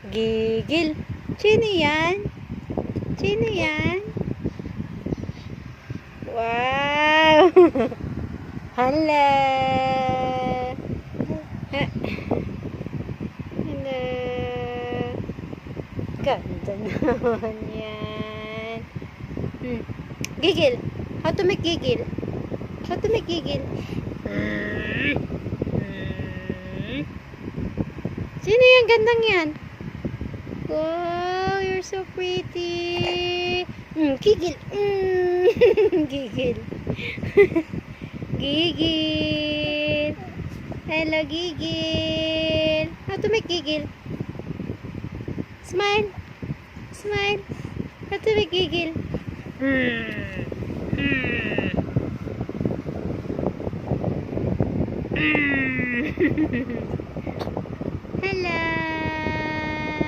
Gigil. Sino yan? Sino yan? Wow! Hala! Hala! Ganda naman yan. Gigil. How to make gigil? How to make gigil? Sino yung gandang yan? Wow, you're so pretty. Gigil. Gigil. Gigil. Hello, gigil. How to make gigil? Smile. Smile. How to make gigil? Hello.